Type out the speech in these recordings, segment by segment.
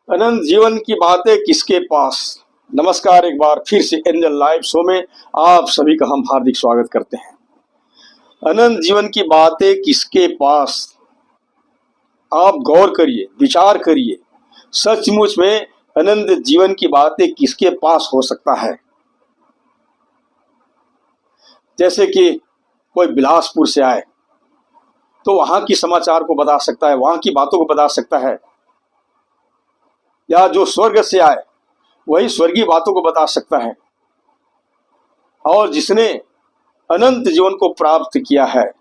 अनंत जीवन की बातें किसके पास। नमस्कार, एक बार फिर से एंजल लाइव शो में आप सभी का हम हार्दिक स्वागत करते हैं। अनंत जीवन की बातें किसके पास, आप गौर करिए, विचार करिए, सचमुच में अनंत जीवन की बातें किसके पास हो सकता है। जैसे कि कोई बिलासपुर से आए तो वहां की समाचार को बता सकता है, वहां की बातों को बता सकता है, या जो स्वर्ग से आए वही स्वर्गीय बातों को बता सकता है। और जिसने अनंत जीवन को प्राप्त किया है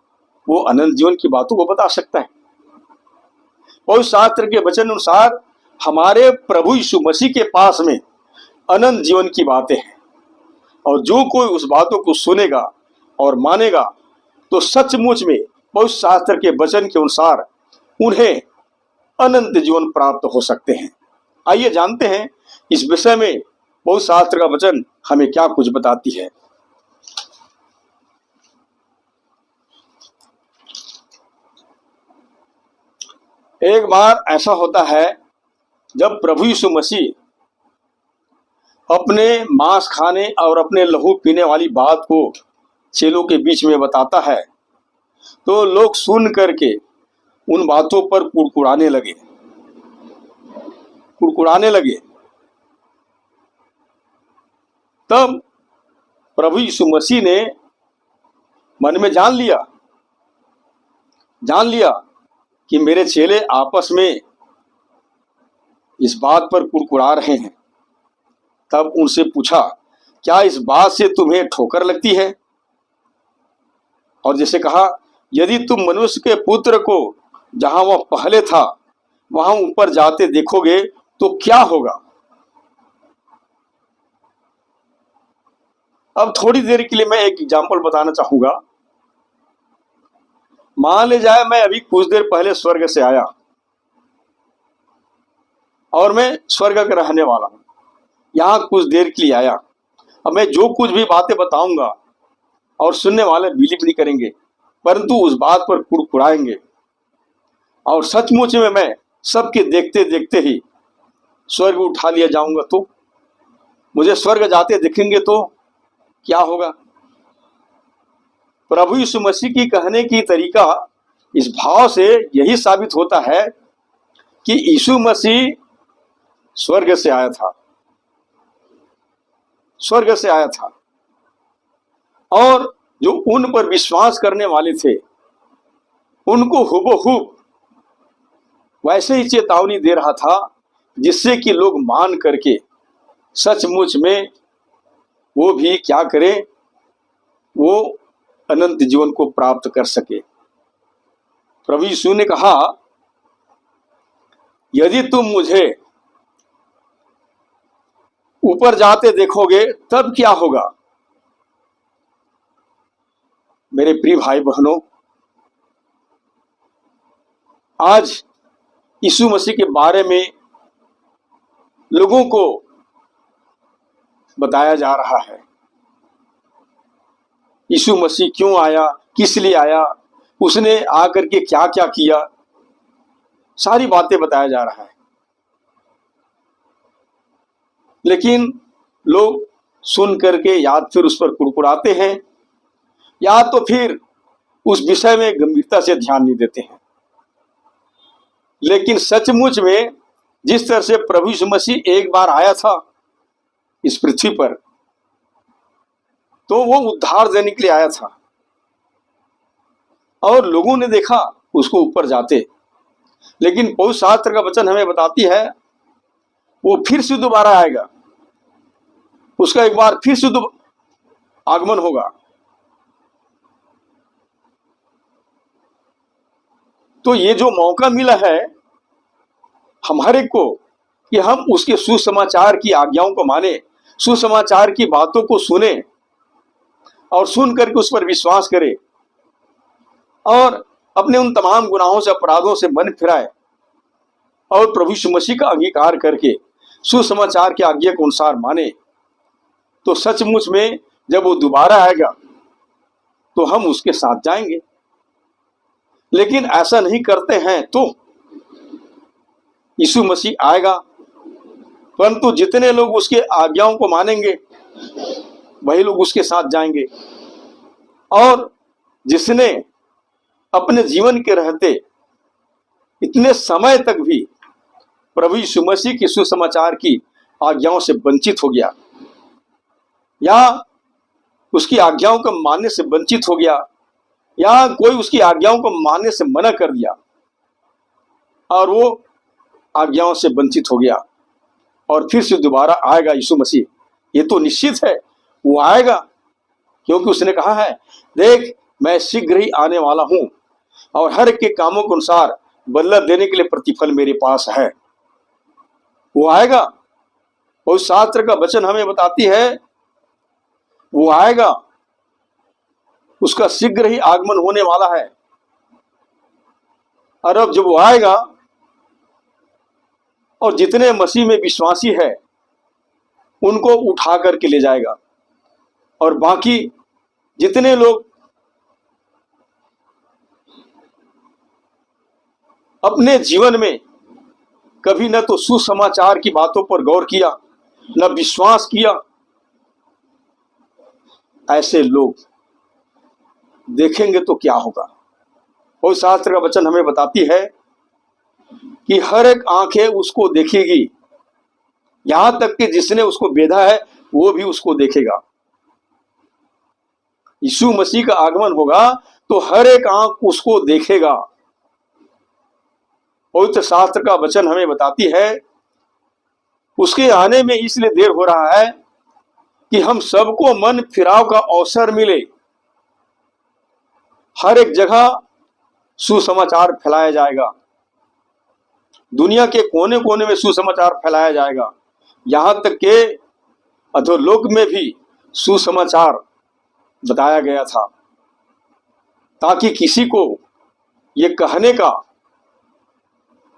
वो अनंत जीवन की बातों को बता सकता है। और शास्त्र के वचन अनुसार हमारे प्रभु यीशु मसीह के पास में अनंत जीवन की बातें हैं, और जो कोई उस बातों को सुनेगा और मानेगा तो सचमुच में पवित्र शास्त्र के वचन के अनुसार उन्हें अनंत जीवन प्राप्त हो सकते हैं। आइए जानते हैं इस विषय में पवित्र शास्त्र का वचन हमें क्या कुछ बताती है। एक बार ऐसा होता है जब प्रभु यीशु मसीह अपने मांस खाने और अपने लहू पीने वाली बात को चेलों के बीच में बताता है तो लोग सुन करके उन बातों पर कुड़कुड़ाने लगे। तब प्रभु यीशु मसीह ने मन में जान लिया कि मेरे चेले आपस में इस बात पर कुड़कुड़ा रहे हैं। तब उनसे पूछा, क्या इस बात से तुम्हें ठोकर लगती है? और जैसे कहा, यदि तुम मनुष्य के पुत्र को जहां वह पहले था वहां ऊपर जाते देखोगे तो क्या होगा। अब थोड़ी देर के लिए मैं एक एग्जाम्पल बताना चाहूंगा। मान ले जाए मैं अभी कुछ देर पहले स्वर्ग से आया और मैं स्वर्ग का रहने वाला हूं, यहां कुछ देर के लिए आया। अब मैं जो कुछ भी बातें बताऊंगा और सुनने वाले बिलीव नहीं करेंगे, परंतु उस बात पर कुड़कुड़ाएंगे। और सचमुच में मैं सबके देखते देखते ही स्वर्ग उठा लिया जाऊंगा तो मुझे स्वर्ग जाते दिखेंगे तो क्या होगा। प्रभु यीशु मसीह की कहने की तरीका इस भाव से यही साबित होता है कि यीशु मसीह स्वर्ग से आया था और जो उन पर विश्वास करने वाले थे उनको हुबहू वैसे ही चेतावनी दे रहा था जिससे कि लोग मान करके सचमुच में वो भी क्या करें, वो अनंत जीवन को प्राप्त कर सके। प्रभु यीशु ने कहा, यदि तुम मुझे ऊपर जाते देखोगे तब क्या होगा। मेरे प्रिय भाई बहनों, आज यीशु मसीह के बारे में लोगों को बताया जा रहा है। यीशु मसीह क्यों आया, किस लिए आया, उसने आकर के क्या क्या किया, सारी बातें बताया जा रहा है। लेकिन लोग सुन करके या फिर उस पर कुड़कुड़ाते हैं या तो फिर उस विषय में गंभीरता से ध्यान नहीं देते हैं। लेकिन सचमुच में जिस तरह से प्रभु यीशु मसीह एक बार आया था इस पृथ्वी पर, तो वो उद्धार देने के लिए आया था और लोगों ने देखा उसको ऊपर जाते। लेकिन पवित्र शास्त्र का वचन हमें बताती है वो फिर से दोबारा आएगा, उसका एक बार फिर से आगमन होगा। तो ये जो मौका मिला है हमारे को कि हम उसके सुसमाचार की आज्ञाओं को माने, सुसमाचार की बातों को सुने और सुन करके उस पर विश्वास करें और अपने उन तमाम गुनाहों से, अपराधों से मन फिराए और प्रभु यीशु मसीह का अंगीकार करके सुसमाचार की आज्ञा के अनुसार माने, तो सचमुच में जब वो दोबारा आएगा तो हम उसके साथ जाएंगे। लेकिन ऐसा नहीं करते हैं तो यीशु मसीह आएगा परंतु जितने लोग उसके आज्ञाओं को मानेंगे वही लोग उसके साथ जाएंगे। और जिसने अपने जीवन के रहते इतने समय तक भी प्रभु यीशु मसीह की सुसमाचार की आज्ञाओं से वंचित हो गया या उसकी आज्ञाओं को मानने से वंचित हो गया या कोई उसकी आज्ञाओं को मानने से मना कर दिया और वो आज्ञाओं से वंचित हो गया और फिर से दोबारा आएगा यीशु मसीह, ये तो निश्चित है वो आएगा, क्योंकि उसने कहा है देख मैं शीघ्र ही आने वाला हूं और हर एक के कामों के अनुसार बदला देने के लिए प्रतिफल मेरे पास है। वो आएगा और शास्त्र का वचन हमें बताती है वो आएगा, उसका शीघ्र ही आगमन होने वाला है। और अब जब वो आएगा और जितने मसीह में विश्वासी है उनको उठा करके ले जाएगा और बाकी जितने लोग अपने जीवन में कभी न तो सुसमाचार की बातों पर गौर किया न विश्वास किया, ऐसे लोग देखेंगे तो क्या होगा। और शास्त्र का वचन हमें बताती है कि हर एक आंखें उसको देखेगी, यहां तक कि जिसने उसको बेधा है वो भी उसको देखेगा। यीशु मसीह का आगमन होगा तो हर एक आंख उसको देखेगा। पवित्र शास्त्र का वचन हमें बताती है उसके आने में इसलिए देर हो रहा है कि हम सबको मन फिराव का अवसर मिले। हर एक जगह सुसमाचार फैलाया जाएगा, दुनिया के कोने कोने में सुसमाचार फैलाया जाएगा, यहां तक के अधोलोक में भी सुसमाचार बताया गया था ताकि किसी को ये कहने का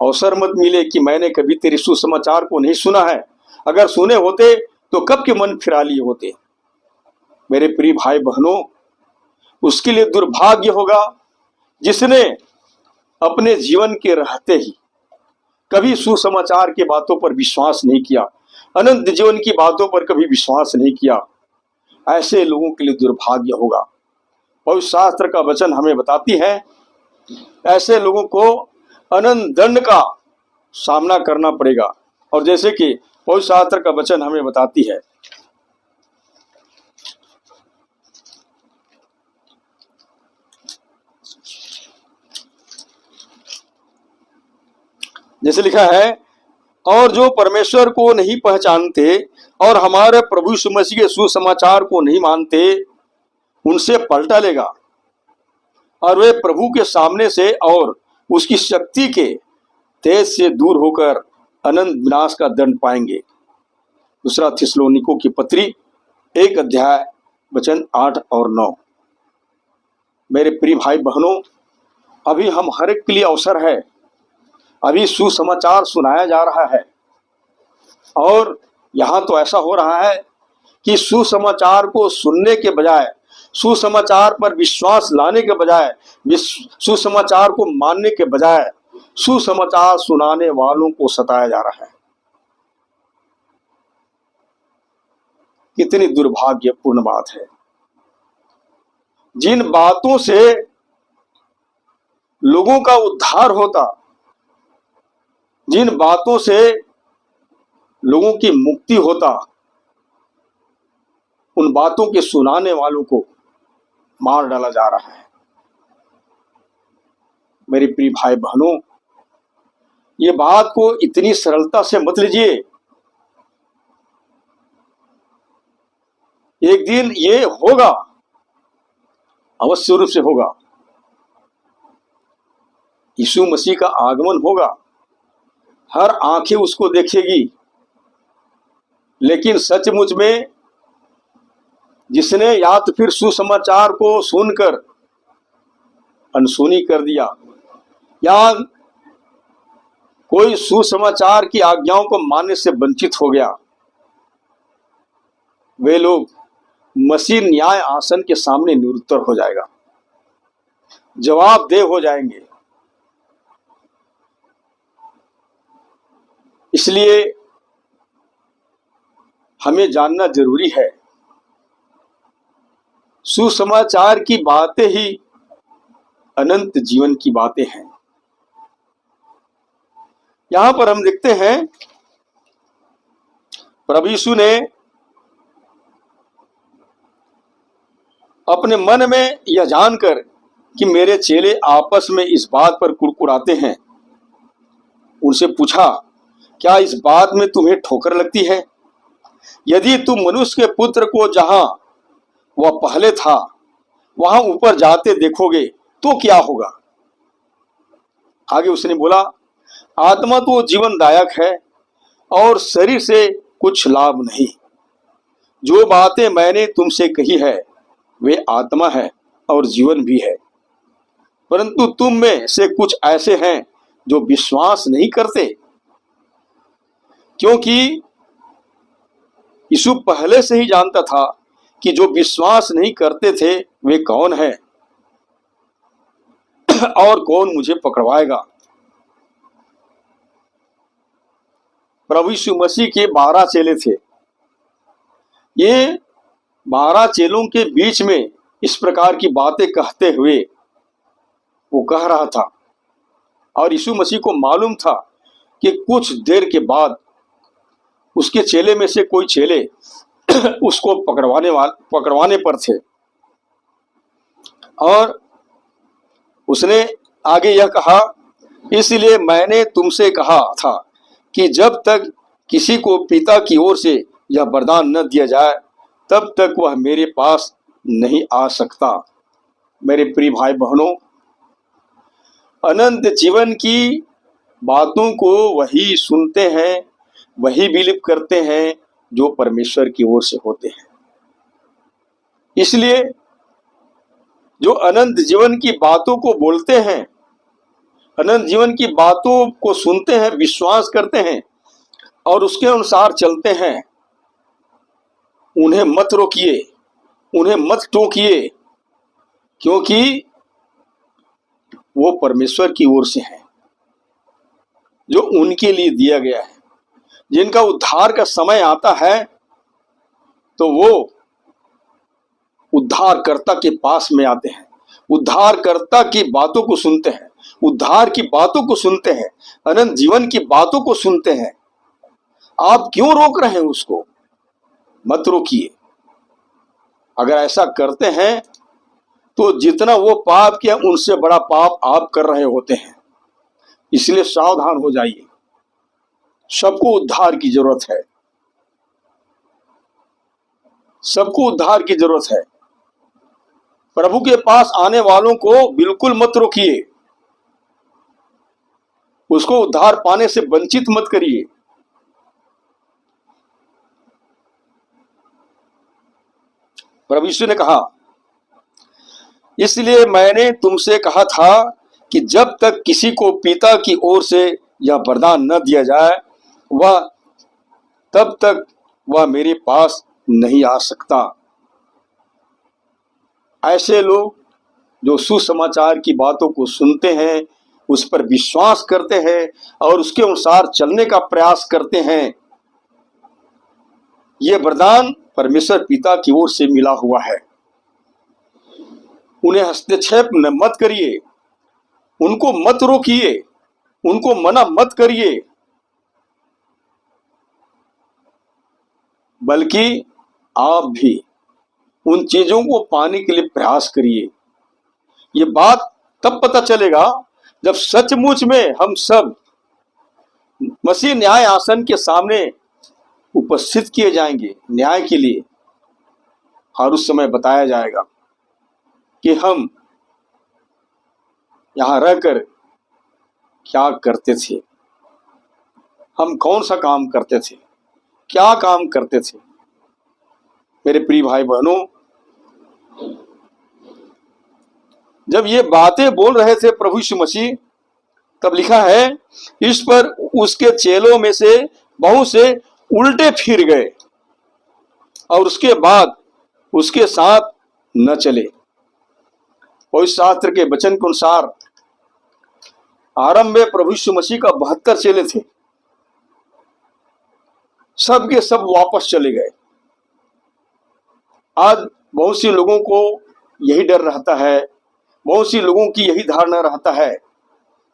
अवसर मत मिले कि मैंने कभी तेरे सुसमाचार को नहीं सुना है। अगर सुने होते तो कब के मन फिरा लिए होते। मेरे प्रिय भाई बहनों, उसके लिए दुर्भाग्य होगा जिसने अपने जीवन के रहते ही कभी सुसमाचार की बातों पर विश्वास नहीं किया, अनंत जीवन की बातों पर कभी विश्वास नहीं किया। ऐसे लोगों के लिए दुर्भाग्य होगा। पवित्र शास्त्र का वचन हमें बताती है ऐसे लोगों को अनंत दंड का सामना करना पड़ेगा। और जैसे कि पवित्र शास्त्र का वचन हमें बताती है जैसे लिखा है और जो परमेश्वर को नहीं पहचानते और हमारे प्रभु यीशु मसीह के सुसमाचार को नहीं मानते उनसे पलटा लेगा और वे प्रभु के सामने से और उसकी शक्ति के तेज से दूर होकर अनंत विनाश का दंड पाएंगे। दूसरा थिस्सलुनीकियों की पत्री 1 अध्याय वचन 8 और 9। मेरे प्रिय भाई बहनों, अभी हम हर एक के लिए अवसर है, अभी सुसमाचार सुनाया जा रहा है और यहाँ तो ऐसा हो रहा है कि सुसमाचार को सुनने के बजाय, सुसमाचार पर विश्वास लाने के बजाय, सुसमाचार को मानने के बजाय सुसमाचार सुनाने वालों को सताया जा रहा है। कितनी दुर्भाग्यपूर्ण बात है। जिन बातों से लोगों का उद्धार होता, जिन बातों से लोगों की मुक्ति होता, उन बातों के सुनाने वालों को मार डाला जा रहा है। मेरे प्रिय भाई बहनों, ये बात को इतनी सरलता से मत लीजिए। एक दिन ये होगा, अवश्य रूप से होगा। यीशु मसीह का आगमन होगा, हर आंखें उसको देखेगी, लेकिन सचमुच में जिसने या तो फिर सुसमाचार को सुनकर अनसुनी कर दिया या कोई सुसमाचार की आज्ञाओं को मानने से वंचित हो गया, वे लोग मसीह न्याय आसन के सामने निरुत्तर हो जाएगा, जवाबदेह हो जाएंगे। इसलिए हमें जानना जरूरी है। सुसमाचार की बातें ही अनंत जीवन की बातें हैं। यहां पर हम देखते हैं प्रभु यीशु ने अपने मन में यह जानकर कि मेरे चेले आपस में इस बात पर कुड़कुड़ाते हैं, उनसे पूछा, क्या इस बात में तुम्हें ठोकर लगती है? यदि तुम मनुष्य के पुत्र को जहां वह पहले था वहां ऊपर जाते देखोगे तो क्या होगा? आगे उसने बोला, आत्मा तो जीवनदायक है और शरीर से कुछ लाभ नहीं। जो बातें मैंने तुमसे कही है वे आत्मा है और जीवन भी है, परंतु तुम में से कुछ ऐसे हैं जो विश्वास नहीं करते। क्योंकि यीशु पहले से ही जानता था कि जो विश्वास नहीं करते थे वे कौन है और कौन मुझे पकड़वाएगा। प्रभु यीशु मसीह के 12 चेले थे। ये 12 चेलों के बीच में इस प्रकार की बातें कहते हुए वो कह रहा था, और यीशु मसीह को मालूम था कि कुछ देर के बाद उसके चेले में से कोई चेले उसको पकड़वाने पर थे। और उसने आगे यह कहा, इसलिए मैंने तुमसे कहा था कि जब तक किसी को पिता की ओर से यह वरदान न दिया जाए तब तक वह मेरे पास नहीं आ सकता। मेरे प्रिय भाई बहनों, अनंत जीवन की बातों को वही सुनते हैं, वही बिलीव करते हैं जो परमेश्वर की ओर से होते हैं। इसलिए जो अनंत जीवन की बातों को बोलते हैं, अनंत जीवन की बातों को सुनते हैं, विश्वास करते हैं और उसके अनुसार चलते हैं, उन्हें मत रोकिए, उन्हें मत टोकिए, क्योंकि वो परमेश्वर की ओर से है, जो उनके लिए दिया गया है। जिनका उद्धार का समय आता है तो वो उद्धारकर्ता के पास में आते हैं, उद्धारकर्ता की बातों को सुनते हैं, उद्धार की बातों को सुनते हैं, अनंत जीवन की बातों को सुनते हैं। आप क्यों रोक रहे हैं उसको? मत रोकिए। अगर ऐसा करते हैं तो जितना वो पाप किया उनसे बड़ा पाप आप कर रहे होते हैं। इसलिए सावधान हो जाइए। सबको उद्धार की जरूरत है, सबको उद्धार की जरूरत है। प्रभु के पास आने वालों को बिल्कुल मत रोकिए, उसको उद्धार पाने से वंचित मत करिए। प्रभु यीशु ने कहा, इसलिए मैंने तुमसे कहा था कि जब तक किसी को पिता की ओर से यह वरदान न दिया जाए वह तब तक वह मेरे पास नहीं आ सकता। ऐसे लोग जो सुसमाचार की बातों को सुनते हैं, उस पर विश्वास करते हैं और उसके अनुसार चलने का प्रयास करते हैं, ये वरदान परमेश्वर पिता की ओर से मिला हुआ है। उन्हें हस्तक्षेप मत करिए, उनको मत रोकिए, उनको मना मत करिए, बल्कि आप भी उन चीजों को पाने के लिए प्रयास करिए। ये बात तब पता चलेगा जब सचमुच में हम सब मसीह न्याय आसन के सामने उपस्थित किए जाएंगे न्याय के लिए, और उस समय बताया जाएगा कि हम यहां रहकर क्या करते थे, हम कौन सा काम करते थे, क्या काम करते थे। मेरे प्रिय भाई बहनों, जब ये बातें बोल रहे थे प्रभु यीशु मसीह, तब लिखा है, इस पर उसके चेलों में से बहुत से उल्टे फिर गए और उसके बाद उसके साथ न चले। और इस शास्त्र के वचन के अनुसार आरंभ में प्रभु यीशु मसीह का 72 चेले थे। सब के सब वापस चले गए। आज बहुत से लोगों को यही डर रहता है, बहुत सी लोगों की यही धारणा रहता है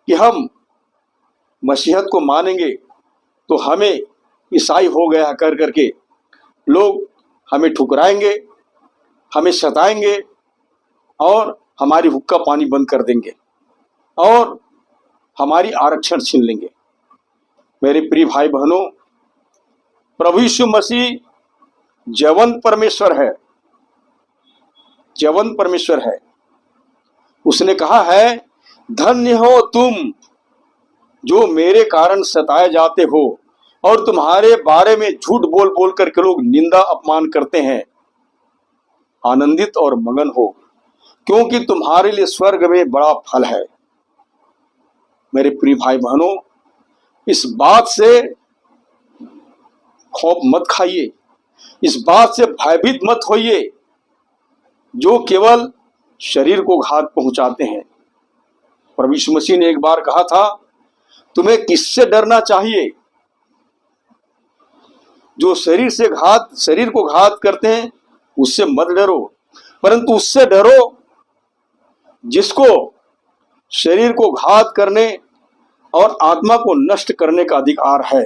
कि हम मसीहत को मानेंगे तो हमें ईसाई हो गया कर करके लोग हमें ठुकराएंगे, हमें सताएंगे और हमारी हुक्का पानी बंद कर देंगे और हमारी आरक्षण छीन लेंगे। मेरे प्रिय भाई बहनों, प्रभु यीशु मसीह जीवंत परमेश्वर है, जीवंत परमेश्वर है। उसने कहा है, धन्य हो तुम जो मेरे कारण सताए जाते हो और तुम्हारे बारे में झूठ बोल बोल करके लोग निंदा अपमान करते हैं। आनंदित और मगन हो, क्योंकि तुम्हारे लिए स्वर्ग में बड़ा फल है। मेरे प्रिय भाई बहनों, इस बात से खौफ मत खाइए, इस बात से भयभीत मत होइए जो केवल शरीर को घात पहुंचाते हैं। प्रभु यीशु मसीह ने एक बार कहा था, तुम्हें किससे डरना चाहिए? जो शरीर को घात करते हैं उससे मत डरो, परंतु उससे डरो जिसको शरीर को घात करने और आत्मा को नष्ट करने का अधिकार है।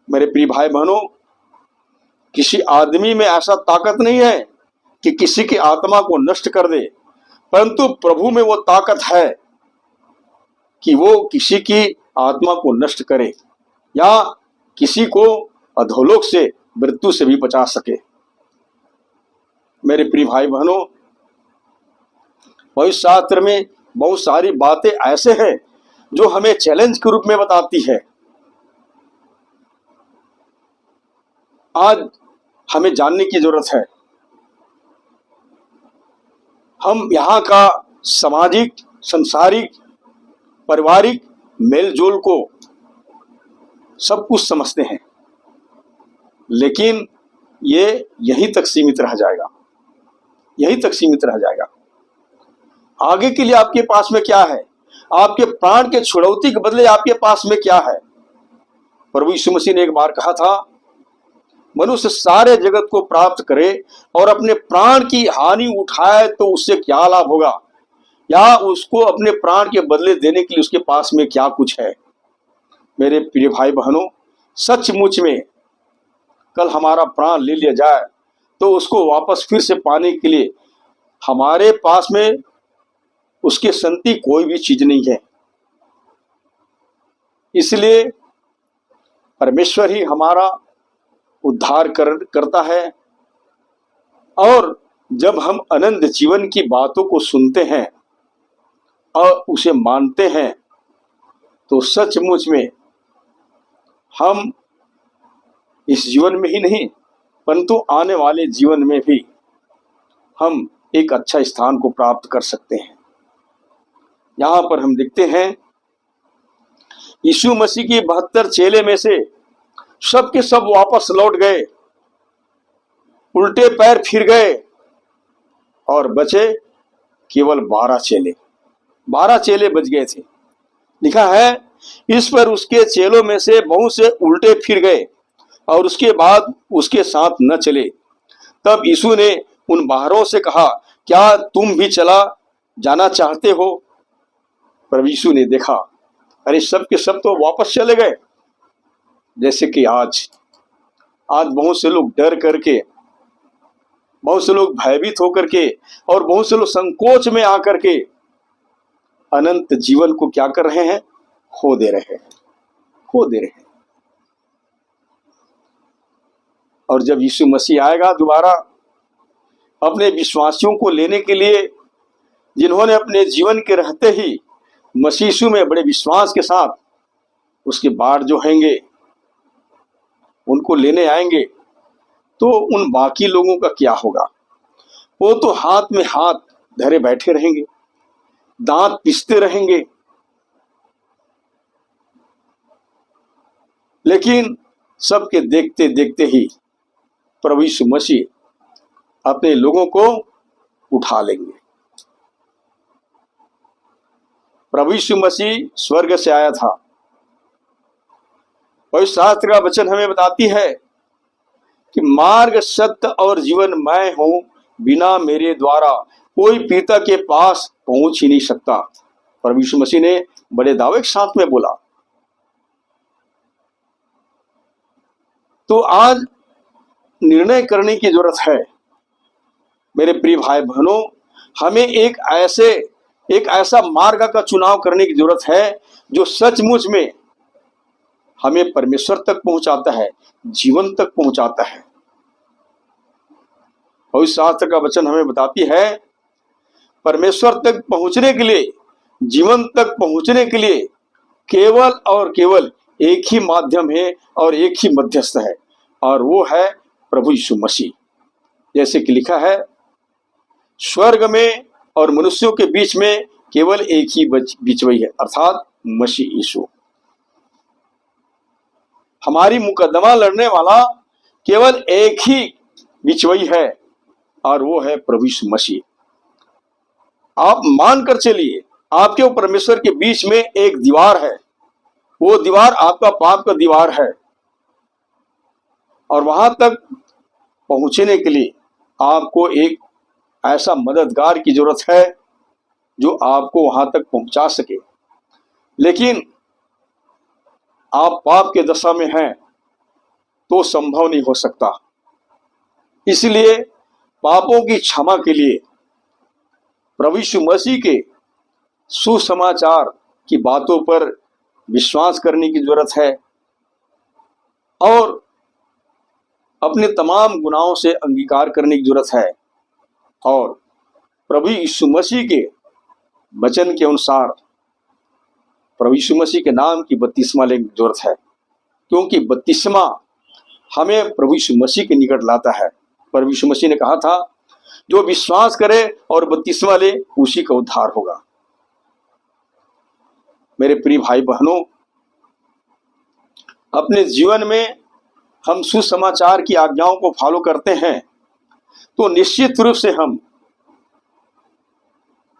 मेरे प्रिय भाई बहनों, किसी आदमी में ऐसा ताकत नहीं है कि किसी की आत्मा को नष्ट कर दे, परंतु प्रभु में वो ताकत है कि वो किसी की आत्मा को नष्ट करे या किसी को अधोलोक से, मृत्यु से भी बचा सके। मेरे प्रिय भाई बहनों, पवित्र शास्त्र में बहुत सारी बातें ऐसे हैं जो हमें चैलेंज के रूप में बताती है। आज हमें जानने की जरूरत है, हम यहाँ का सामाजिक, सांसारिक, पारिवारिक मेलजोल को सब कुछ समझते हैं, लेकिन ये यहीं तक सीमित रह जाएगा, यहीं तक सीमित रह जाएगा। आगे के लिए आपके पास में क्या है? आपके प्राण के छुड़ौती के बदले आपके पास में क्या है? प्रभु यीशु मसीह ने एक बार कहा था, मनुष्य सारे जगत को प्राप्त करे और अपने प्राण की हानि उठाए तो उससे क्या लाभ होगा, या उसको अपने प्राण के बदले देने के लिए उसके पास में क्या कुछ है। मेरे प्रिय भाई बहनों, सचमुच में कल हमारा प्राण ले लिया जाए तो उसको वापस फिर से पाने के लिए हमारे पास में उसके संति कोई भी चीज नहीं है। इसलिए परमेश्वर ही हमारा उद्धार करता है। और जब हम अनंत जीवन की बातों को सुनते हैं और उसे मानते हैं तो सचमुच में हम इस जीवन में ही नहीं परंतु आने वाले जीवन में भी हम एक अच्छा स्थान को प्राप्त कर सकते हैं। यहाँ पर हम देखते हैं, यीशु मसीह की 72 चेले में से सब के सब वापस लौट गए, उल्टे पैर फिर गए और बचे केवल 12 चेले। 12 चेले बच गए थे। लिखा है, इस पर उसके चेलों में से बहुत से उल्टे फिर गए और उसके बाद उसके साथ न चले। तब यीशु ने उन 12 से कहा, क्या तुम भी चला जाना चाहते हो? प्रभु यीशु ने देखा, अरे सब के सब तो वापस चले गए। जैसे कि आज बहुत से लोग डर करके, बहुत से लोग भयभीत होकर के और बहुत से लोग संकोच में आकर के अनंत जीवन को क्या कर रहे हैं? खो दे रहे हैं, खो दे रहे हैं। और जब यीशु मसीह आएगा दोबारा अपने विश्वासियों को लेने के लिए, जिन्होंने अपने जीवन के रहते ही मसीह यीशु में बड़े विश्वास के साथ उसके बाट जो हैंगे उनको लेने आएंगे, तो उन बाकी लोगों का क्या होगा? वो तो हाथ में हाथ धरे बैठे रहेंगे, दांत पिसते रहेंगे। लेकिन सबके देखते देखते ही प्रभु यीशु मसीह अपने लोगों को उठा लेंगे। प्रभु यीशु मसीह स्वर्ग से आया था, पवित्र शास्त्र का वचन हमें बताती है कि मार्ग, सत्य और जीवन मैं हूं, बिना मेरे द्वारा कोई पिता के पास पहुंच ही नहीं सकता। प्रभु यीशु मसीह ने बड़े दावे के साथ में बोला। तो आज निर्णय करने की जरूरत है मेरे प्रिय भाई बहनों। हमें एक ऐसा मार्ग का चुनाव करने की जरूरत है जो सचमुच में हमें परमेश्वर तक पहुंचाता है, जीवन तक पहुंचाता है। और इस शास्त्र का वचन हमें बताती है परमेश्वर तक पहुंचने के लिए, जीवन तक पहुंचने के लिए केवल और केवल एक ही माध्यम है और एक ही मध्यस्थ है, और वो है प्रभु यीशु मसीह। जैसे कि लिखा है, स्वर्ग में और मनुष्यों के बीच में केवल एक ही बिचवई है, अर्थात मसीह यीशु। हमारी मुकदमा लड़ने वाला केवल एक ही बिचवई है, और वो है प्रभु यीशु मसीह। आप मानकर चलिए, आपके और परमेश्वर के बीच में एक दीवार है। वो दीवार आपका पाप का दीवार है, और वहां तक पहुंचने के लिए आपको एक ऐसा मददगार की जरूरत है जो आपको वहां तक पहुंचा सके। लेकिन आप पाप के दशा में हैं तो संभव नहीं हो सकता। इसलिए पापों की क्षमा के लिए प्रभु यीशु मसीह के सुसमाचार की बातों पर विश्वास करने की जरूरत है, और अपने तमाम गुनाहों से अंगीकार करने की जरूरत है, और प्रभु यीशु मसीह के वचन के अनुसार प्रभु यीशु मसीह के नाम की बपतिस्मा लेने की जरूरत है, क्योंकि बपतिस्मा हमें प्रभु यीशु मसीह के निकट लाता है। प्रभु यीशु मसीह ने कहा था, जो विश्वास करे और बपतिस्मा ले उसी का उद्धार होगा। मेरे प्रिय भाई बहनों, अपने जीवन में हम सुसमाचार की आज्ञाओं को फॉलो करते हैं तो निश्चित रूप से हम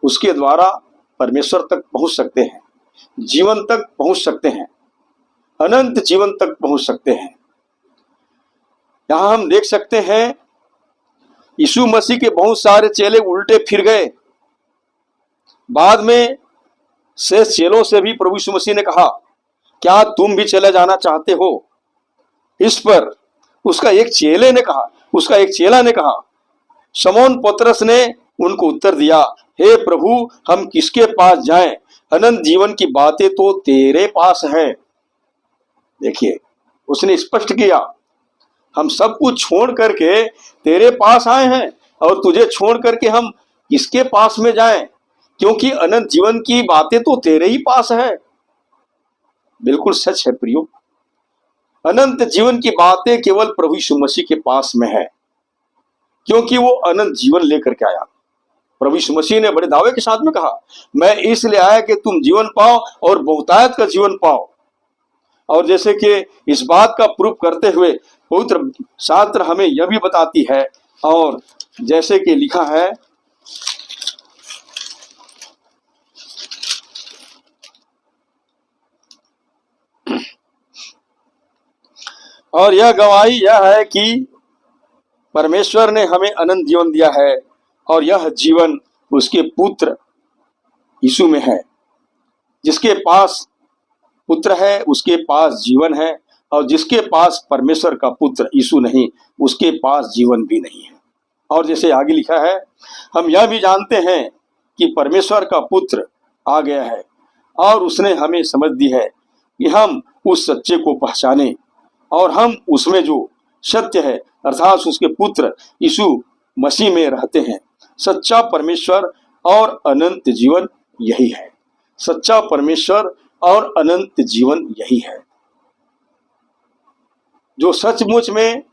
उसके द्वारा परमेश्वर तक पहुंच सकते हैं, जीवन तक पहुंच सकते हैं, अनंत जीवन तक पहुंच सकते हैं। यहां हम देख सकते हैं यीशु मसीह के बहुत सारे चेले उल्टे फिर गए। बाद में से चेलों से भी प्रभु यीशु मसीह ने कहा, क्या तुम भी चले जाना चाहते हो? इस पर उसका एक चेला ने कहा, शमौन पतरस ने उनको उत्तर दिया, हे प्रभु, हम किसके पास जाएं? अनंत जीवन की बातें तो तेरे पास हैं। देखिए, उसने स्पष्ट किया, हम सब कुछ छोड़ करके तेरे पास आए हैं, और तुझे छोड़ करके हम किसके पास में जाएं? क्योंकि अनंत जीवन की बातें तो तेरे ही पास है। बिल्कुल सच है प्रियो, अनंत जीवन की बातें केवल प्रभु यीशु मसीह के पास में है, क्योंकि वो अनंत जीवन लेकर के आया। प्रभु यीशु मसीह ने बड़े दावे के साथ में कहा, मैं इसलिए आया कि तुम जीवन पाओ और बहुतायत का जीवन पाओ। और जैसे कि इस बात का प्रूफ करते हुए पवित्र शास्त्र हमें यह भी बताती है, और जैसे कि लिखा है, और यह गवाही यह है कि परमेश्वर ने हमें अनंत जीवन दिया है, और यह जीवन उसके पुत्र यीशु में है। जिसके पास पुत्र है उसके पास जीवन है, और जिसके पास परमेश्वर का पुत्र यीशु नहीं उसके पास जीवन भी नहीं है। और जैसे आगे लिखा है, हम यह भी जानते हैं कि परमेश्वर का पुत्र आ गया है, और उसने हमें समझ दी है कि हम उस सच्चे को पहचाने, और हम उसमें जो सत्य है अर्थात उसके पुत्र यीशु मसीह में रहते हैं। सच्चा परमेश्वर और अनंत जीवन यही है। सच्चा परमेश्वर और अनंत जीवन यही है। जो सचमुच में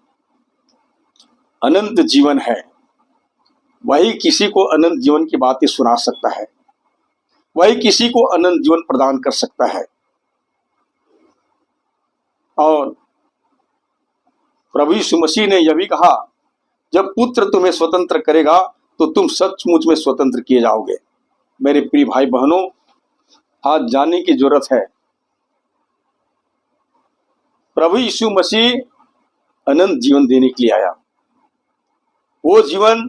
अनंत जीवन है वही किसी को अनंत जीवन की बातें सुना सकता है, वही किसी को अनंत जीवन प्रदान कर सकता है। और प्रभु यीशु मसीह ने यह भी कहा, जब पुत्र तुम्हें स्वतंत्र करेगा तो तुम सचमुच में स्वतंत्र किए जाओगे। मेरे प्रिय भाई बहनों, आज जानने की जरूरत है प्रभु यीशु मसीह अनंत जीवन देने के लिए आया। वो जीवन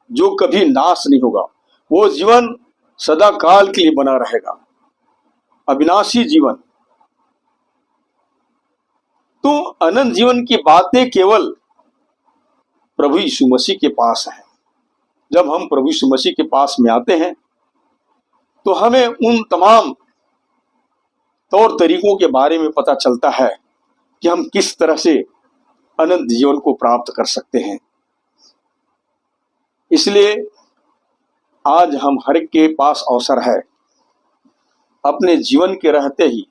जो कभी नाश नहीं होगा, वो जीवन सदा काल के लिए बना रहेगा, अविनाशी जीवन। तो अनंत जीवन की बातें केवल प्रभु यीशु मसीह के पास है। जब हम प्रभु यीशु मसीह के पास में आते हैं तो हमें उन तमाम तौर तरीकों के बारे में पता चलता है कि हम किस तरह से अनंत जीवन को प्राप्त कर सकते हैं। इसलिए आज हम हर एक के पास अवसर है, अपने जीवन के रहते ही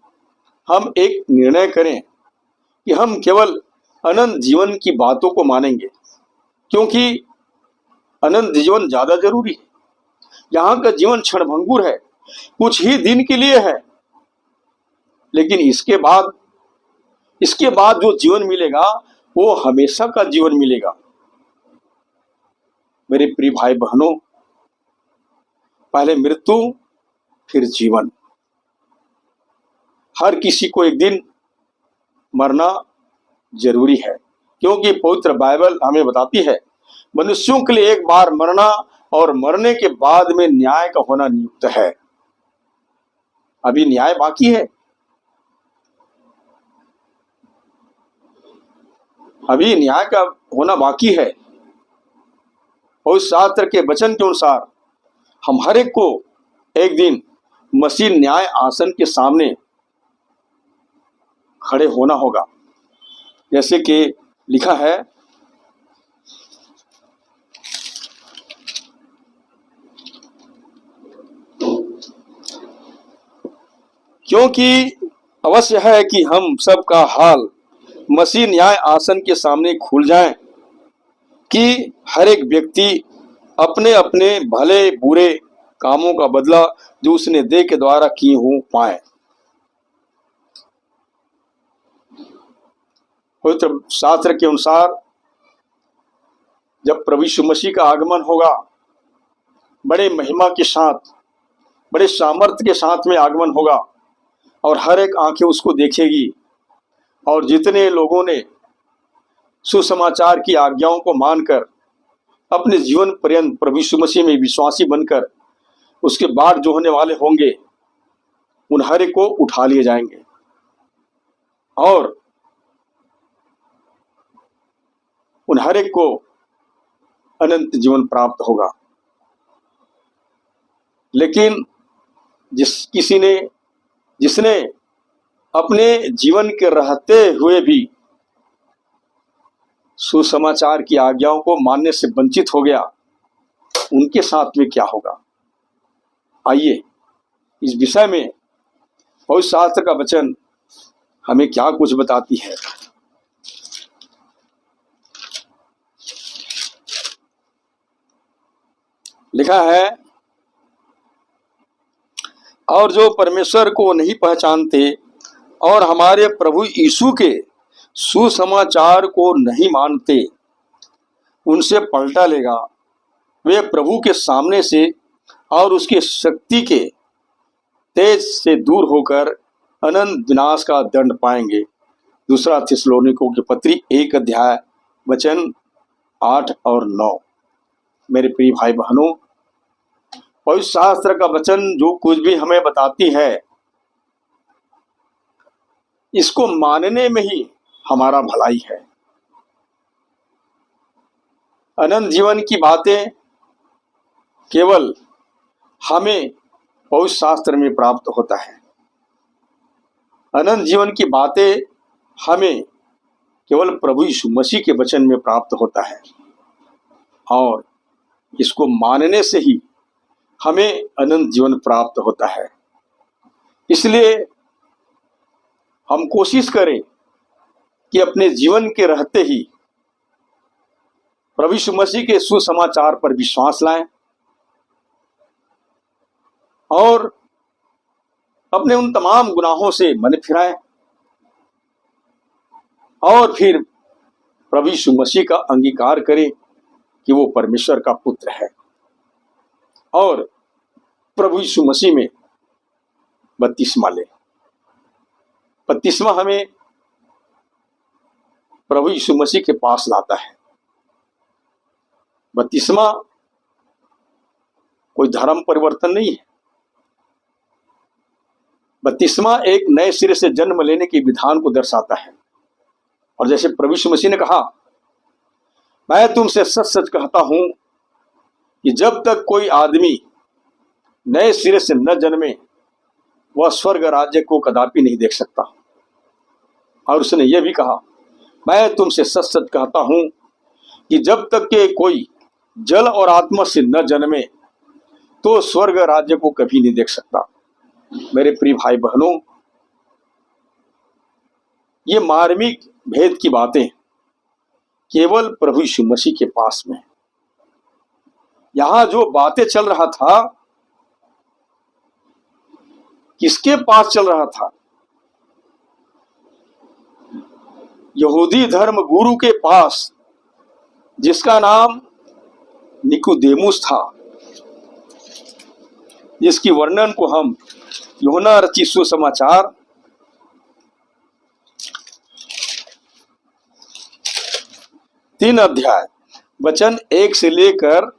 हम एक निर्णय करें कि हम केवल अनंत जीवन की बातों को मानेंगे, क्योंकि अनंत जीवन ज्यादा जरूरी है। यहाँ का जीवन क्षणभंगुर है, कुछ ही दिन के लिए है, लेकिन इसके बाद जो जीवन मिलेगा वो हमेशा का जीवन मिलेगा। मेरे प्रिय भाई बहनों, पहले मृत्यु फिर जीवन। हर किसी को एक दिन मरना जरूरी है, क्योंकि पवित्र बाइबल हमें बताती है मनुष्यों के लिए एक बार मरना और मरने के बाद में न्याय का होना नियुक्त है। अभी न्याय बाकी है, अभी न्याय का होना बाकी है। और शास्त्र के वचन के अनुसार हम हर एक को एक दिन मसीह न्याय आसन के सामने खड़े होना होगा। जैसे कि लिखा है, क्योंकि अवश्य है कि हम सब का हाल मसीह न्याय आसन के सामने खुल जाए, कि हर एक व्यक्ति अपने अपने भले बुरे कामों का बदला जो उसने देह के द्वारा किए हो पाए। पवित्र शास्त्र के अनुसार जब प्रभु यीशु मसीह का आगमन होगा, बड़े महिमा के साथ, बड़े सामर्थ्य के साथ में आगमन होगा, और हर एक आंखें उसको देखेगी। और जितने लोगों ने सुसमाचार की आज्ञाओं को मानकर अपने जीवन पर्यंत प्रभु यीशु मसीह में विश्वासी बनकर उसके बाद जो होने वाले होंगे, उन हर एक को उठा लिए जाएंगे और उन हर एक को अनंत जीवन प्राप्त होगा। लेकिन जिसने अपने जीवन के रहते हुए भी सुसमाचार की आज्ञाओं को मानने से वंचित हो गया, उनके साथ में क्या होगा? आइए इस विषय में पवित्र शास्त्र का वचन हमें क्या कुछ बताती है। लिखा है, और जो परमेश्वर को नहीं पहचानते और हमारे प्रभु यीशु के सुसमाचार को नहीं मानते, उनसे पलटा लेगा। वे प्रभु के सामने से और उसके शक्ति के तेज से दूर होकर अनंत विनाश का दंड पाएंगे। दूसरा थिस्सलुनीकियों की पत्री 1 अध्याय वचन 8 और 9। मेरे प्रिय भाई बहनों, पवित्र शास्त्र का वचन जो कुछ भी हमें बताती है, इसको मानने में ही हमारा भलाई है। अनंत जीवन की बातें केवल हमें पवित्र शास्त्र में प्राप्त होता है। अनंत जीवन की बातें हमें केवल प्रभु यीशु मसीह के वचन में प्राप्त होता है, और इसको मानने से ही हमें अनंत जीवन प्राप्त होता है। इसलिए हम कोशिश करें कि अपने जीवन के रहते ही प्रभु यीशु मसीह के सुसमाचार पर विश्वास लाएं और अपने उन तमाम गुनाहों से मन फिराएं, और फिर प्रभु यीशु मसीह का अंगीकार करें कि वो परमेश्वर का पुत्र है, और प्रभु यीशु मसीह में बपतिस्मा लें। बपतिस्मा हमें प्रभु यीशु मसीह के पास लाता है। बपतिस्मा कोई धर्म परिवर्तन नहीं है। बपतिस्मा एक नए सिरे से जन्म लेने के विधान को दर्शाता है। और जैसे प्रभु यीशु मसीह ने कहा, मैं तुमसे सच सच कहता हूं कि जब तक कोई आदमी नए सिरे से न जन्मे वह स्वर्ग राज्य को कदापि नहीं देख सकता। और उसने यह भी कहा, मैं तुमसे सच सच कहता हूं कि जब तक के कोई जल और आत्मा से न जन्मे तो स्वर्ग राज्य को कभी नहीं देख सकता। मेरे प्रिय भाई बहनों, ये मार्मिक भेद की बातें केवल प्रभु यीशु मसीह के पास में। यहां जो बातें चल रहा था, किसके पास चल रहा था? यहूदी धर्म गुरु के पास, जिसका नाम निकोदेमुस था, जिसकी वर्णन को हम यूहन्ना रचित सुसमाचार 3 अध्याय वचन 1 से लेकर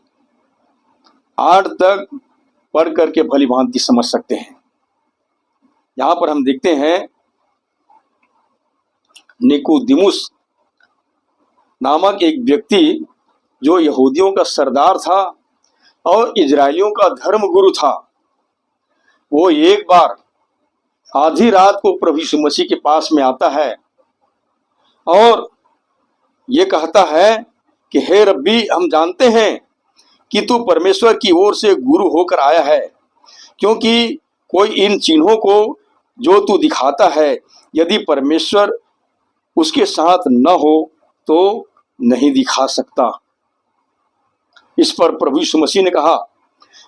8 तक पढ़ करके भली भांति समझ सकते हैं। यहां पर हम देखते हैं निकोदेमुस नामक एक व्यक्ति जो यहूदियों का सरदार था और इजरायलियों का धर्म गुरु था, वो एक बार आधी रात को प्रभु यीशु मसीह के पास में आता है और ये कहता है कि हे रब्बी, हम जानते हैं कि तू परमेश्वर की ओर से गुरु होकर आया है, क्योंकि कोई इन चिन्हों को जो तू दिखाता है, यदि परमेश्वर उसके साथ न हो तो नहीं दिखा सकता। इस पर प्रभु यीशु मसीह ने कहा,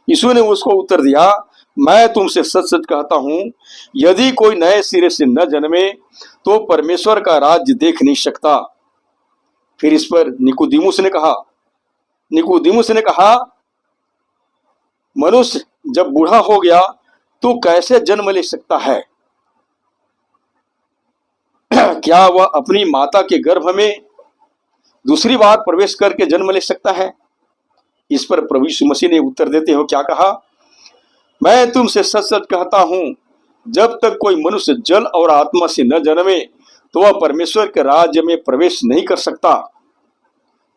यीशु ने उसको उत्तर दिया, मैं तुमसे सच सच कहता हूं, यदि कोई नए सिरे से न जन्मे तो परमेश्वर का राज्य देख नहीं सकता। फिर इस पर निकोदेमुस ने कहा, मनुष्य जब बूढ़ा हो गया तो कैसे जन्म ले सकता है? क्या वह अपनी माता के गर्भ में दूसरी बार प्रवेश करके जन्म ले सकता है? इस पर प्रभु यीशु मसीह ने उत्तर देते हो क्या कहा, मैं तुमसे सच सच कहता हूं, जब तक कोई मनुष्य जल और आत्मा से न जन्मे तो वह परमेश्वर के राज्य में प्रवेश नहीं कर सकता।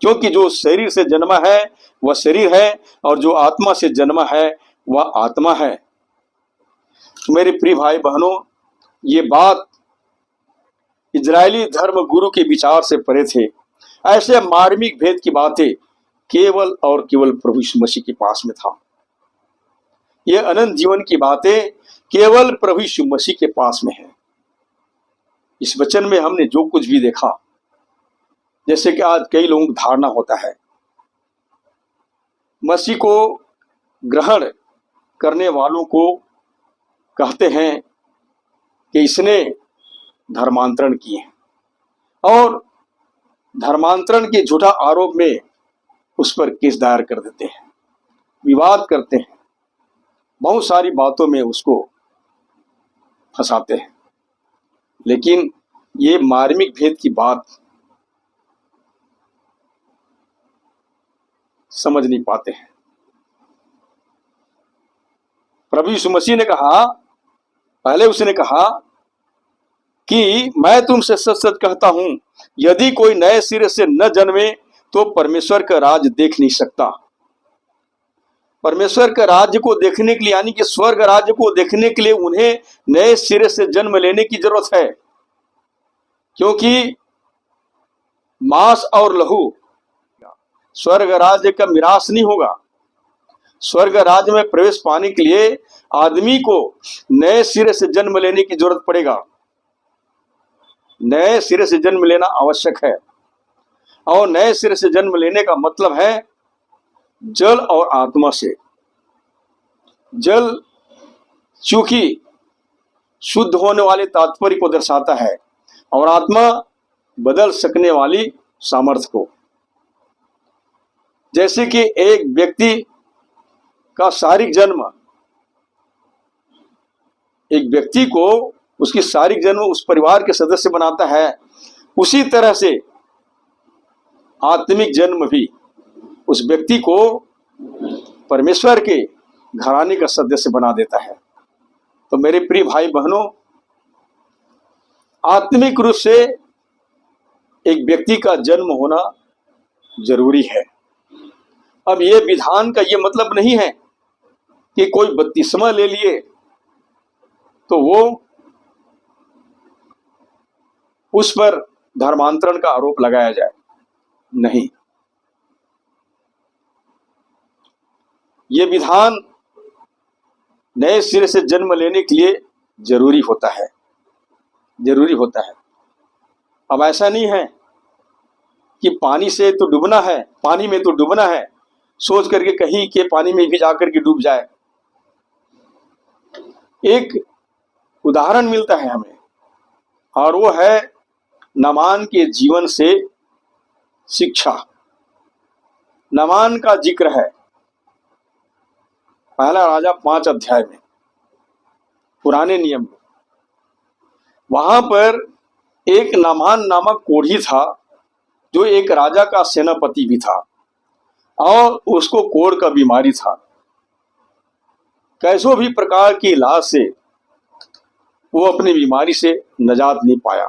क्योंकि जो शरीर से जन्मा है वह शरीर है और जो आत्मा से जन्मा है वह आत्मा है। तो मेरे प्रिय भाई बहनों, ये बात इजरायली धर्म गुरु के विचार से परे थे। ऐसे मार्मिक भेद की बातें केवल और केवल प्रभु यीशु मसीह के पास में था। ये अनंत जीवन की बातें केवल प्रभु यीशु मसीह के पास में है। इस वचन में हमने जो कुछ भी देखा, जैसे कि आज कई लोगों को धारणा होता है, मसीह को ग्रहण करने वालों को कहते हैं कि इसने धर्मांतरण किए और धर्मांतरण के झूठा आरोप में उस पर केस दायर कर देते हैं, विवाद करते हैं, बहुत सारी बातों में उसको फंसाते हैं। लेकिन ये मार्मिक भेद की बात समझ नहीं पाते हैं। प्रभु यीशु मसीह ने कहा, पहले उसने कहा कि मैं तुमसे सच सच कहता हूं, यदि कोई नए सिरे से न जन्मे तो परमेश्वर का राज्य देख नहीं सकता। परमेश्वर का राज्य को देखने के लिए, यानी कि स्वर्ग राज्य को देखने के लिए उन्हें नए सिरे से जन्म लेने की जरूरत है। क्योंकि मांस और लहू स्वर्ग राज्य का मिरास नहीं होगा। स्वर्ग राज्य में प्रवेश पाने के लिए आदमी को नए सिरे से जन्म लेने की जरूरत पड़ेगा। नए सिरे से जन्म लेना आवश्यक है और नए सिरे से जन्म लेने का मतलब है जल और आत्मा से। जल चूंकि शुद्ध होने वाले तात्पर्य को दर्शाता है और आत्मा बदल सकने वाली सामर्थ्य को। जैसे कि एक व्यक्ति का शारीरिक जन्म एक व्यक्ति को उसकी शारीरिक जन्म उस परिवार के सदस्य बनाता है, उसी तरह से आत्मिक जन्म भी उस व्यक्ति को परमेश्वर के घराने का सदस्य बना देता है। तो मेरे प्रिय भाई बहनों, आत्मिक रूप से एक व्यक्ति का जन्म होना जरूरी है। अब ये विधान का ये मतलब नहीं है कि कोई बपतिस्मा ले लिए तो वो उस पर धर्मांतरण का आरोप लगाया जाए, नहीं। ये विधान नए सिरे से जन्म लेने के लिए जरूरी होता है, जरूरी होता है। अब ऐसा नहीं है कि पानी से तो डूबना है, पानी में तो डूबना है, सोच करके कहीं के पानी में भी जाकर के डूब जाए। एक उदाहरण मिलता है हमें, और वो है नामान के जीवन से शिक्षा। नामान का जिक्र है पहला राजा 5 अध्याय में, पुराने नियम में। वहां पर एक नामान नामक कोढ़ी था जो एक राजा का सेनापति भी था, और उसको कोढ़ का बीमारी था। कैसो भी प्रकार के इलाज से वो अपनी बीमारी से निजात नहीं पाया।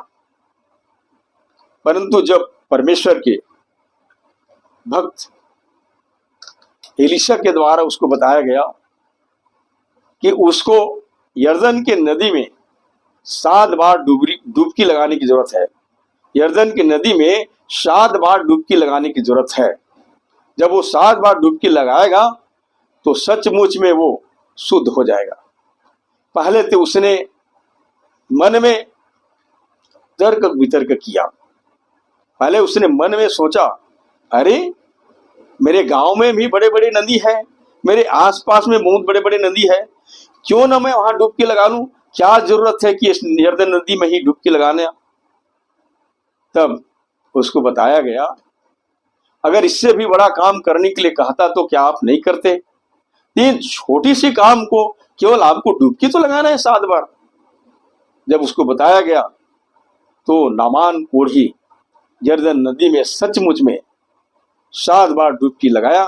परंतु जब परमेश्वर के भक्त एलीशा के द्वारा उसको बताया गया कि उसको यर्दन के नदी में 7 बार डुबकी लगाने की जरूरत है, यर्दन की नदी में 7 बार डुबकी लगाने की जरूरत है। जब वो 7 बार डुबकी लगाएगा तो सचमुच में वो शुद्ध हो जाएगा। पहले तो उसने मन में तर्क वितर्क किया। पहले उसने मन में सोचा, अरे मेरे गांव में भी बड़े बड़े नदी है, मेरे आसपास में बहुत बड़े बड़े नदी है, क्यों ना मैं वहां डुबकी लगा लूं, क्या जरूरत है कि इस यरदन नदी में ही डुबकी लगाने। तब उसको बताया गया, अगर इससे भी बड़ा काम करने के लिए कहता तो क्या आप नहीं करते? तीन छोटी सी काम को केवल आपको डुबकी तो लगाना है 7 बार। जब उसको बताया गया तो नामान कोढ़ी यरदन नदी में सचमुच में 7 बार डुबकी लगाया।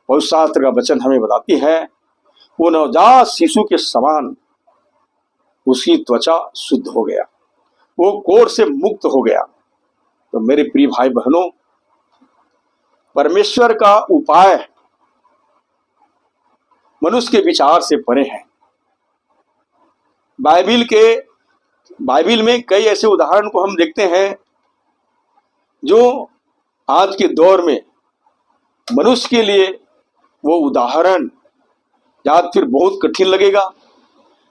और शास्त्र का वचन हमें बताती है वो नवजात शिशु के समान उसकी त्वचा शुद्ध हो गया, वो कोढ़ से मुक्त हो गया। तो मेरे प्रिय भाई बहनों, परमेश्वर का उपाय मनुष्य के विचार से परे है। बाइबिल में कई ऐसे उदाहरण को हम देखते हैं जो आज के दौर में मनुष्य के लिए वो उदाहरण या फिर बहुत कठिन लगेगा,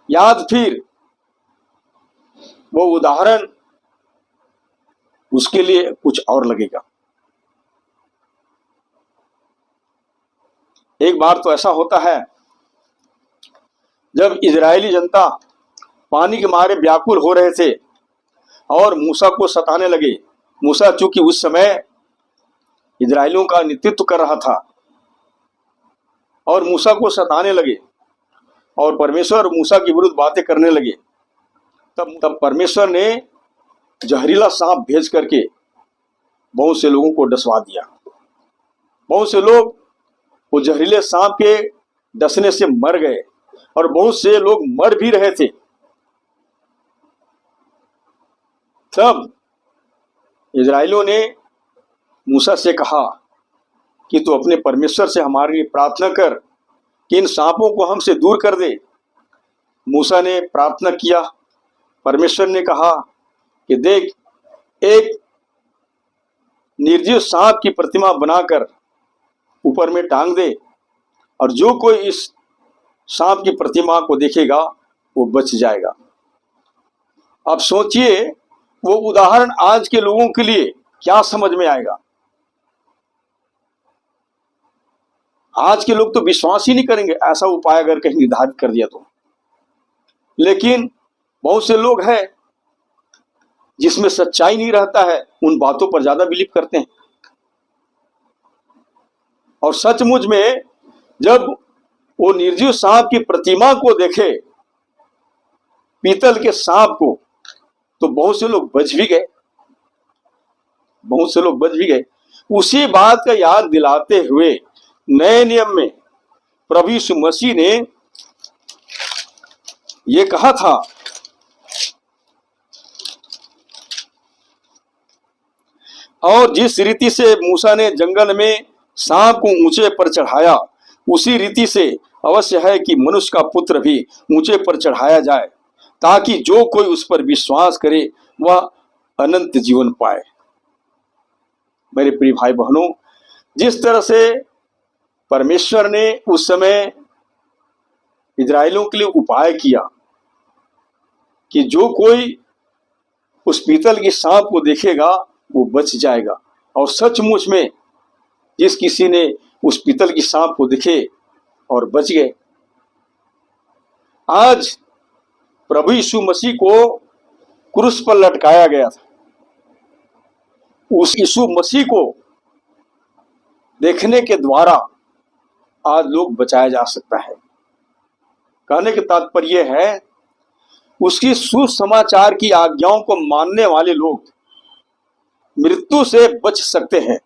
या फिर वो उदाहरण उसके लिए कुछ और लगेगा। एक बार तो ऐसा होता है जब इजरायली जनता पानी के मारे व्याकुल हो रहे थे और मूसा को सताने लगे। मूसा चूंकि उस समय इजरायलियों का नेतृत्व कर रहा था और मूसा को सताने लगे और परमेश्वर मूसा के विरुद्ध बातें करने लगे। तब परमेश्वर ने जहरीला सांप भेज करके बहुत से लोगों को डसवा दिया। बहुत से लोग वो जहरीले सांप के डसने से मर गए और बहुत से लोग मर भी रहे थे। तब इजराइलियों ने मूसा से कहा कि तू अपने परमेश्वर से हमारे लिए प्रार्थना कर कि इन सांपों को हमसे दूर कर दे। मूसा ने प्रार्थना किया। परमेश्वर ने कहा कि देख, एक निर्जीव सांप की प्रतिमा बनाकर ऊपर में टांग दे और जो कोई इस सांप की प्रतिमा को देखेगा वो बच जाएगा। अब सोचिए वो उदाहरण आज के लोगों के लिए क्या समझ में आएगा। आज के लोग तो विश्वास ही नहीं करेंगे ऐसा उपाय अगर कहीं निर्धारित कर दिया तो। लेकिन बहुत से लोग हैं जिसमें सच्चाई नहीं रहता है, उन बातों पर ज्यादा बिलीव करते हैं। और सचमुच में जब वो निर्जीव सांप की प्रतिमा को देखे, पीतल के सांप को, तो बहुत से लोग बच भी गए, बहुत से लोग बच भी गए। उसी बात का याद दिलाते हुए नए नियम में प्रभु यीशु मसीह ने ये कहा था, और जिस रीति से मूसा ने जंगल में सांप को ऊंचे पर चढ़ाया, उसी रीति से अवश्य है कि मनुष्य का पुत्र भी ऊंचे पर चढ़ाया जाए, ताकि जो कोई उस पर विश्वास करे वह अनंत जीवन पाए। मेरे प्रिय भाई बहनों, जिस तरह से परमेश्वर ने उस समय इजराइलियों के लिए उपाय किया कि जो कोई उस पीतल की सांप को देखेगा वो बच जाएगा, और सचमुच में जिस किसी ने उस पीतल की सांप को देखे और बच गए। आज प्रभु यीशु मसीह को क्रूस पर लटकाया गया था। उस यीशु मसीह को देखने के द्वारा आज लोग बचाया जा सकता है। कहने के तात्पर्य है, उसकी सुसमाचार की आज्ञाओं को मानने वाले लोग मृत्यु से बच सकते हैं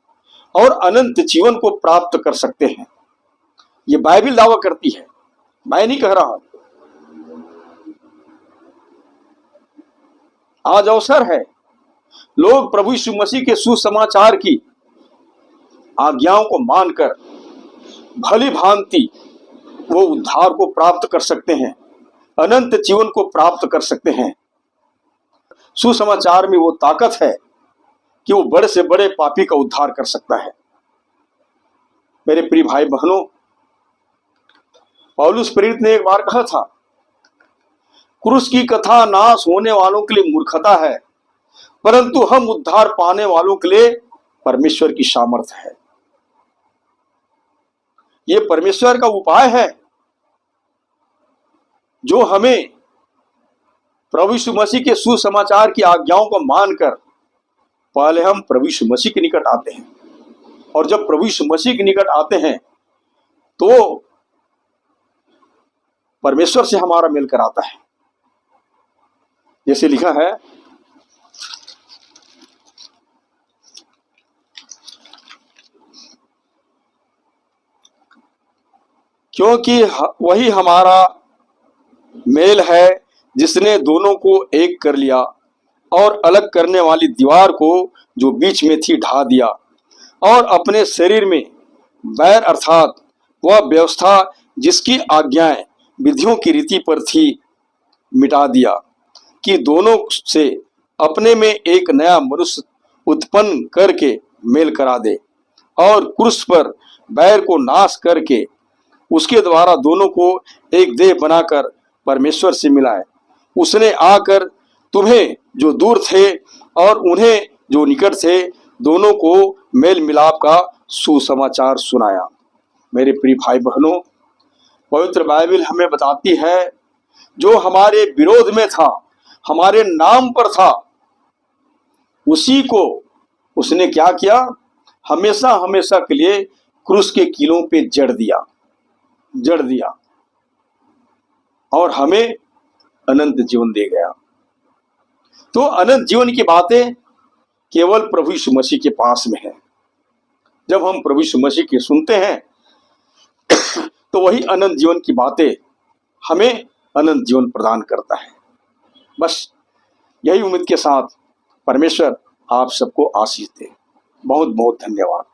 और अनंत जीवन को प्राप्त कर सकते हैं। ये बाइबल दावा करती है, मैं नहीं कह रहा हूं। आज अवसर है, लोग प्रभु यीशु मसीह के सुसमाचार की आज्ञाओं को मानकर भली भांति वो उद्धार को प्राप्त कर सकते हैं, अनंत जीवन को प्राप्त कर सकते हैं। सुसमाचार में वो ताकत है कि वो बड़े से बड़े पापी का उद्धार कर सकता है। मेरे प्रिय भाई बहनों, पौलुस प्रेरित ने एक बार कहा था, क्रूस की कथा नाश होने वालों के लिए मूर्खता है, परंतु हम उद्धार पाने वालों के लिए परमेश्वर की सामर्थ है। ये परमेश्वर का उपाय है जो हमें प्रभु यीशु मसीह के सुसमाचार की आज्ञाओं को मानकर पहले हम प्रभु यीशु मसीह के निकट आते हैं, और जब प्रभु यीशु मसीह के निकट आते हैं तो परमेश्वर से हमारा मेल कराता है। जैसे लिखा है, क्योंकि वही हमारा मेल है जिसने दोनों को एक कर लिया और अलग करने वाली दीवार को जो बीच में थी ढा दिया, और अपने शरीर में बैर अर्थात वह व्यवस्था जिसकी आज्ञाएं विधियों की रीति पर थी मिटा दिया, कि दोनों से अपने में एक नया मनुष्य उत्पन्न करके मेल करा दे, और क्रूस पर बैर को नाश करके उसके द्वारा दोनों को एक देह बनाकर परमेश्वर से मिलाए। उसने आकर तुम्हें जो दूर थे और उन्हें जो निकट थे, दोनों को मेल मिलाप का सुसमाचार सुनाया। मेरे प्रिय भाई बहनों, पवित्र बाइबल हमें बताती है, जो हमारे विरोध में था, हमारे नाम पर था, उसी को उसने क्या किया, हमेशा हमेशा के लिए क्रूस के कीलों पे जड़ दिया और हमें अनंत जीवन दे गया। तो अनंत जीवन की बातें केवल प्रभु यीशु मसीह के पास में है। जब हम प्रभु यीशु मसीह के सुनते हैं तो वही अनंत जीवन की बातें हमें अनंत जीवन प्रदान करता है। बस यही उम्मीद के साथ परमेश्वर आप सबको आशीष दे। बहुत बहुत धन्यवाद।